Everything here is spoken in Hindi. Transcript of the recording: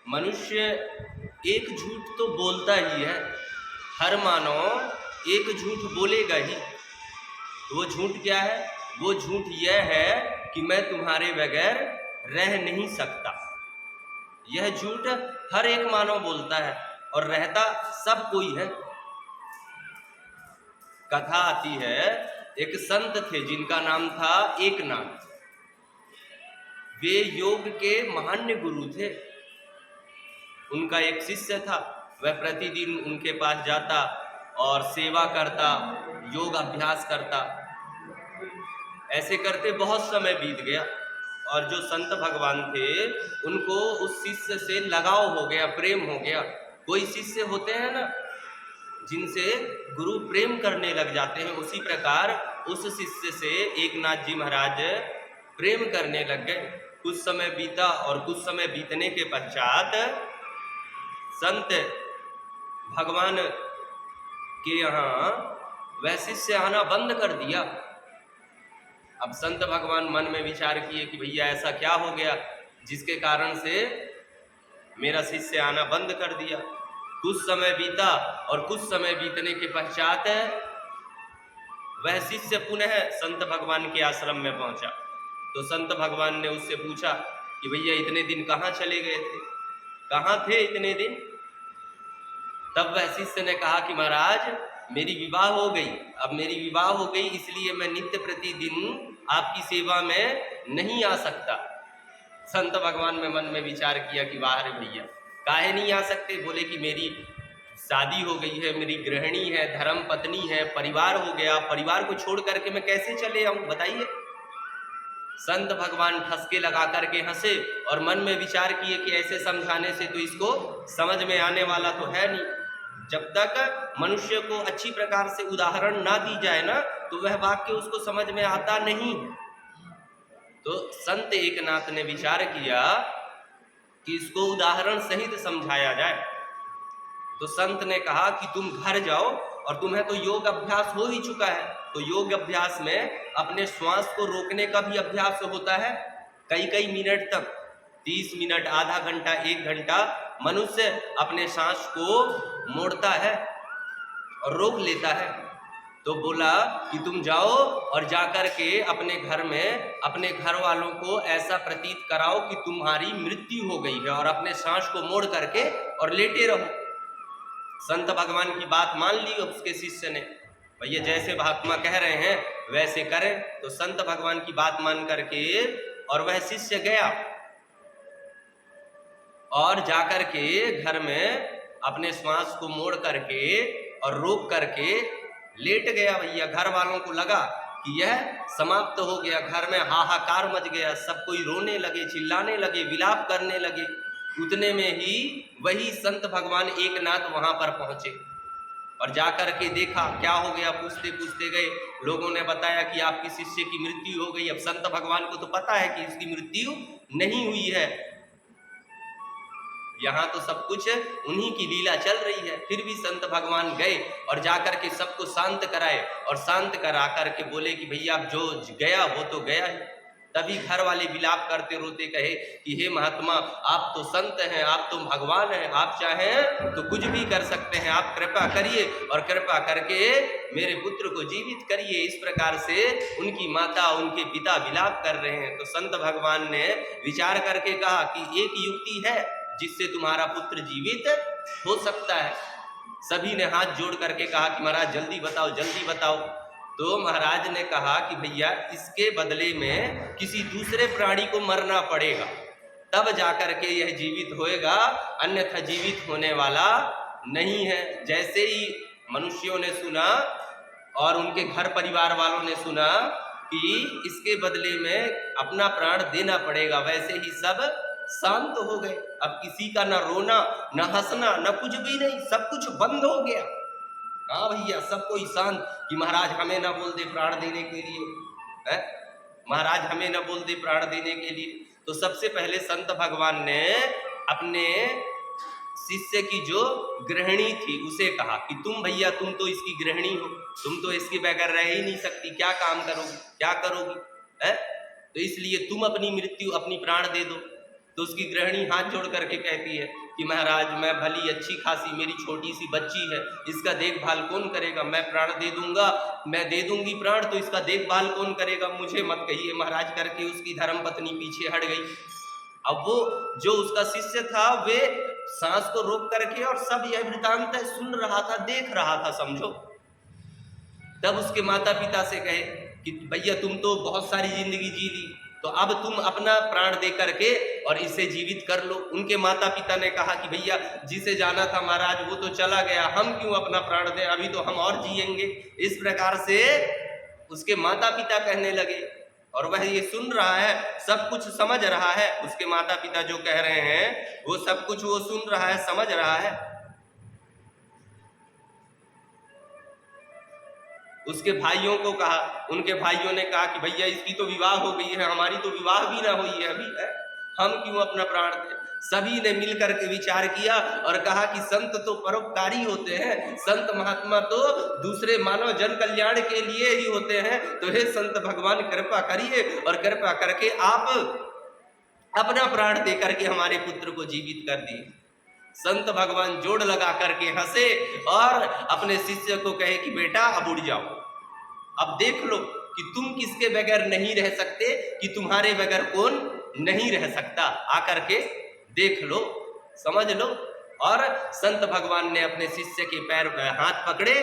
मनुष्य एक झूठ तो बोलता ही है, हर मानव एक झूठ बोलेगा ही। तो वो झूठ क्या है? वो झूठ यह है कि मैं तुम्हारे बगैर रह नहीं सकता। यह झूठ हर एक मानव बोलता है और रहता सब कोई है। कथा आती है, एक संत थे जिनका नाम था एकनाथ। वे योग के महान्य गुरु थे। उनका एक शिष्य था, वह प्रतिदिन उनके पास जाता और सेवा करता, योग अभ्यास करता। ऐसे करते बहुत समय बीत गया और जो संत भगवान थे उनको उस शिष्य से लगाव हो गया, प्रेम हो गया। कोई शिष्य होते हैं ना जिनसे गुरु प्रेम करने लग जाते हैं, उसी प्रकार उस शिष्य से एकनाथ जी महाराज प्रेम करने लग गए। कुछ समय बीता और कुछ समय बीतने के पश्चात संत भगवान के यहाँ वह शिष्य आना बंद कर दिया। अब संत भगवान मन में विचार किए कि भैया ऐसा क्या हो गया जिसके कारण से मेरा शिष्य आना बंद कर दिया। कुछ समय बीता और कुछ समय बीतने के पश्चात वह शिष्य पुनः संत भगवान के आश्रम में पहुंचा। तो संत भगवान ने उससे पूछा कि भैया इतने दिन कहाँ चले गए थे, कहाँ थे इतने दिन? तब वह शिष्य ने कहा कि महाराज मेरी विवाह हो गई, अब मेरी विवाह हो गई इसलिए मैं नित्य प्रतिदिन आपकी सेवा में नहीं आ सकता। संत भगवान में मन में विचार किया कि वाह रे भैया काहे नहीं आ सकते? बोले कि मेरी शादी हो गई है, मेरी गृहिणी है, धर्म पत्नी है, परिवार हो गया, परिवार को छोड़ करके मैं कैसे चले आऊं बताइए। संत भगवान ठसके लगा करके हंसे और मन में विचार किए कि ऐसे समझाने से तो इसको समझ में आने वाला तो है नहीं। जब तक मनुष्य को अच्छी प्रकार से उदाहरण ना दी जाए ना तो वह वाक्य उसको समझ में आता नहीं। तो संत एकनाथ ने विचार किया कि इसको उदाहरण सहित समझाया जाए। तो संत ने कहा कि तुम घर जाओ और तुम्हें तो योग अभ्यास हो ही चुका है, तो योग अभ्यास में अपने श्वास को रोकने का भी अभ्यास होता है। कई कई मिनट तक, 30 मिनट, आधा घंटा, 1 घंटा मनुष्य अपने सांस को मोड़ता है और रोक लेता है। तो बोला कि तुम जाओ और जाकर के अपने घर में अपने घर वालों को ऐसा प्रतीत कराओ कि तुम्हारी मृत्यु हो गई है और अपने सांस को मोड़ करके और लेटे रहो। संत भगवान की बात मान ली उसके शिष्य ने, भैया जैसे महात्मा कह रहे हैं वैसे करें। तो संत भगवान की बात मान करके और वह शिष्य गया और जाकर के घर में अपने श्वास को मोड़ करके और रोक करके लेट गया। भैया घर वालों को लगा कि यह समाप्त हो गया, घर में हाहाकार मच गया, सब कोई रोने लगे, चिल्लाने लगे, विलाप करने लगे। उतने में ही वही संत भगवान एकनाथ वहां पर पहुंचे और जाकर के देखा क्या हो गया। पूछते पूछते गए, लोगों ने बताया कि आपकी शिष्य की मृत्यु हो गई। अब संत भगवान को तो पता है कि इसकी मृत्यु नहीं हुई है, यहाँ तो सब कुछ उन्हीं की लीला चल रही है। फिर भी संत भगवान गए और जाकर के सबको शांत कराए और शांत करा करके बोले कि भैया अब जो गया वो तो गया ही। तभी घर वाले विलाप करते रोते कहे कि हे महात्मा आप तो संत हैं, आप तो भगवान हैं, आप चाहें तो कुछ भी कर सकते हैं, आप कृपा करिए और कृपा करके मेरे पुत्र को जीवित करिए। इस प्रकार से उनकी माता उनके पिता विलाप कर रहे हैं। तो संत भगवान ने विचार करके कहा कि एक युक्ति है जिससे तुम्हारा पुत्र जीवित हो सकता है। सभी ने हाथ जोड़ करके कहा कि महाराज जल्दी बताओ, जल्दी बताओ। तो महाराज ने कहा कि भैया इसके बदले में किसी दूसरे प्राणी को मरना पड़ेगा, तब जाकर के यह जीवित होएगा, अन्यथा जीवित होने वाला नहीं है। जैसे ही मनुष्यों ने सुना और उनके घर परिवार वालों ने सुना कि इसके बदले में अपना प्राण देना पड़ेगा, वैसे ही सब शांत हो गए। अब किसी का ना रोना ना हंसना ना कुछ भी नहीं, सब कुछ बंद हो गया। हाँ भैया सब कोई शांत कि महाराज हमें ना बोल दे प्राण देने के लिए, है महाराज हमें ना बोल दे प्राण देने के लिए। तो सबसे पहले संत भगवान ने अपने शिष्य की जो गृहिणी थी उसे कहा कि तुम भैया तुम तो इसकी गृहिणी हो, तुम तो इसके बगैर रह ही नहीं सकती, क्या काम करोगी, क्या करोगी, है तो इसलिए तुम अपनी मृत्यु अपनी प्राण दे दो। तो उसकी गृहिणी हाथ जोड़ करके कहती है कि महाराज, मैं भली अच्छी खासी, मेरी छोटी सी बच्ची है, इसका देखभाल कौन करेगा? मैं प्राण दे दूंगा, मैं दे दूंगी प्राण, तो इसका देखभाल कौन करेगा? मुझे मत कहिए महाराज करके उसकी धर्म पत्नी पीछे हट गई। अब वो जो उसका शिष्य था वे सांस को रोक करके और सब यह वृतांत सुन रहा था, देख रहा था, समझो। तब उसके माता पिता से कहे कि भैया तुम तो बहुत सारी जिंदगी जी ली, तो अब तुम अपना प्राण दे करके और इसे जीवित कर लो। उनके माता पिता ने कहा कि भैया जिसे जाना था महाराज वो तो चला गया, हम क्यों अपना प्राण दें, अभी तो हम और जिएंगे। इस प्रकार से उसके माता पिता कहने लगे, और वह ये सुन रहा है, सब कुछ समझ रहा है। उसके माता पिता जो कह रहे हैं वो सब कुछ वो सुन रहा है, समझ रहा है। उसके भाइयों को कहा, उनके भाइयों ने कहा कि भैया इसकी तो विवाह हो गई है, हमारी तो विवाह भी ना हुई है अभी, है, हम क्यों अपना प्राण दें। सभी ने मिलकर के विचार किया और कहा कि संत तो परोपकारी होते हैं, संत महात्मा तो दूसरे मानव जन कल्याण के लिए ही होते हैं, तो हे संत भगवान कृपा करिए और कृपा करके आप अपना प्राण दे करके हमारे पुत्र को जीवित कर दिए। संत भगवान जोड़ लगा करके हंसे और अपने शिष्य को कहे कि बेटा अब उड़ जाओ, अब देख लो कि तुम किसके बगैर नहीं रह सकते, कि तुम्हारे बगैर कौन नहीं रह सकता, आकर के देख लो, समझ लो। और संत भगवान ने अपने शिष्य के पैर हाथ पकड़े